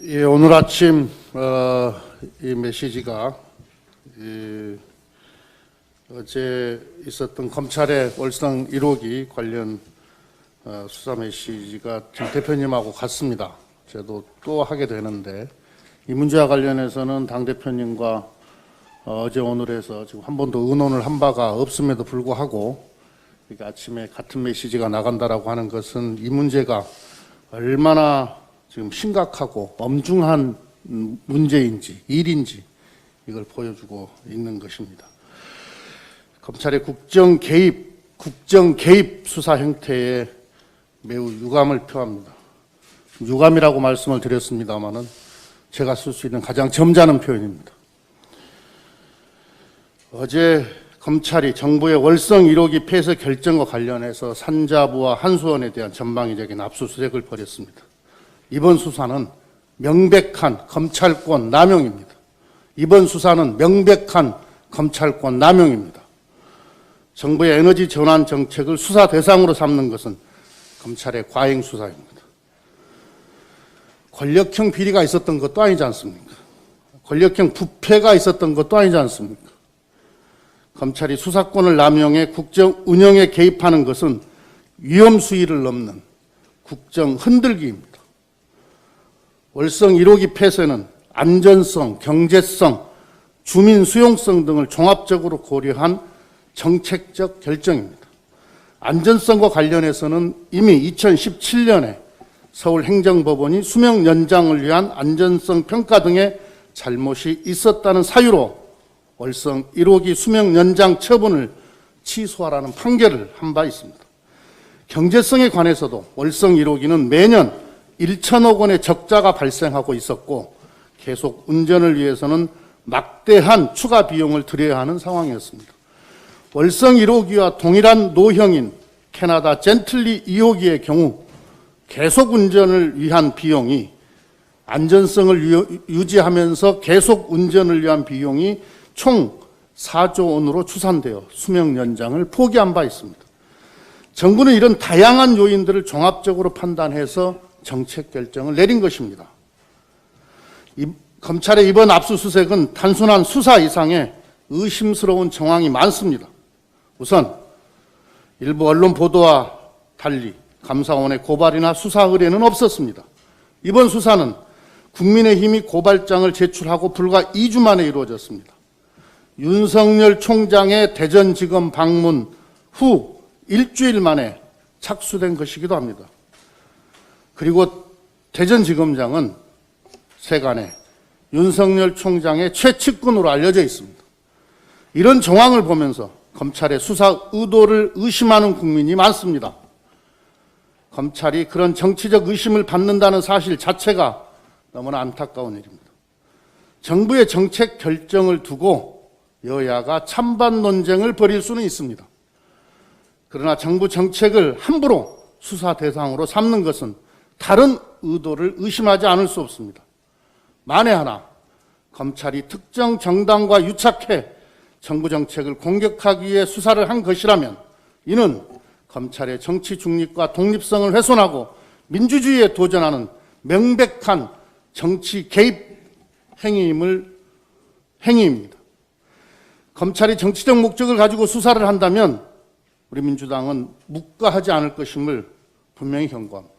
예, 오늘 아침 이 메시지가 어제 있었던 검찰의 월성 1호기 관련 수사 메시지가 지금 대표님하고 같습니다. 저도 또 하게 되는데 이 문제와 관련해서는 당 대표님과 어제 오늘에서 지금 한 번도 의논을 한 바가 없음에도 불구하고 이렇게 아침에 같은 메시지가 나간다라고 하는 것은 이 문제가 얼마나 지금 심각하고 엄중한 문제인지 일인지 이걸 보여주고 있는 것입니다. 검찰의 국정 개입 수사 형태에 매우 유감을 표합니다. 유감이라고 말씀을 드렸습니다마는 제가 쓸 수 있는 가장 점잖은 표현입니다. 어제 검찰이 정부의 월성 1호기 폐쇄 결정과 관련해서 산자부와 한수원에 대한 전방위적인 압수수색을 벌였습니다. 이번 수사는 명백한 검찰권 남용입니다. 이번 수사는 명백한 검찰권 남용입니다. 정부의 에너지 전환 정책을 수사 대상으로 삼는 것은 검찰의 과잉 수사입니다. 권력형 비리가 있었던 것도 아니지 않습니까? 권력형 부패가 있었던 것도 아니지 않습니까? 검찰이 수사권을 남용해 국정 운영에 개입하는 것은 위험 수위를 넘는 국정 흔들기입니다. 월성 1호기 폐쇄는 안전성, 경제성, 주민 수용성 등을 종합적으로 고려한 정책적 결정입니다. 안전성과 관련해서는 이미 2017년에 서울행정법원이 수명 연장을 위한 안전성 평가 등의 잘못이 있었다는 사유로 월성 1호기 수명 연장 처분을 취소하라는 판결을 한 바 있습니다. 경제성에 관해서도 월성 1호기는 매년 1천억 원의 적자가 발생하고 있었고 계속 운전을 위해서는 막대한 추가 비용을 들여야 하는 상황이었습니다. 월성 1호기와 동일한 노형인 캐나다 젠틀리 2호기의 경우 계속 운전을 위한 비용이 안전성을 유지하면서 계속 운전을 위한 비용이 총 4조 원으로 추산되어 수명 연장을 포기한 바 있습니다. 정부는 이런 다양한 요인들을 종합적으로 판단해서 정책 결정을 내린 것입니다. 검찰의 이번 압수수색은 단순한 수사 이상의 의심스러운 정황이 많습니다. 우선 일부 언론 보도와 달리 감사원의 고발이나 수사 의뢰는 없었습니다. 이번 수사는 국민의힘이 고발장을 제출하고 불과 2주 만에 이루어졌습니다. 윤석열 총장의 대전지검 방문 후 일주일 만에 착수된 것이기도 합니다. 그리고 대전지검장은 세간에 윤석열 총장의 최측근으로 알려져 있습니다. 이런 정황을 보면서 검찰의 수사 의도를 의심하는 국민이 많습니다. 검찰이 그런 정치적 의심을 받는다는 사실 자체가 너무나 안타까운 일입니다. 정부의 정책 결정을 두고 여야가 찬반 논쟁을 벌일 수는 있습니다. 그러나 정부 정책을 함부로 수사 대상으로 삼는 것은 다른 의도를 의심하지 않을 수 없습니다. 만에 하나 검찰이 특정 정당과 유착해 정부 정책을 공격하기 위해 수사를 한 것이라면 이는 검찰의 정치 중립과 독립성을 훼손하고 민주주의에 도전하는 명백한 정치 개입 행위입니다. 검찰이 정치적 목적을 가지고 수사를 한다면 우리 민주당은 묵과하지 않을 것임을 분명히 경고합니다.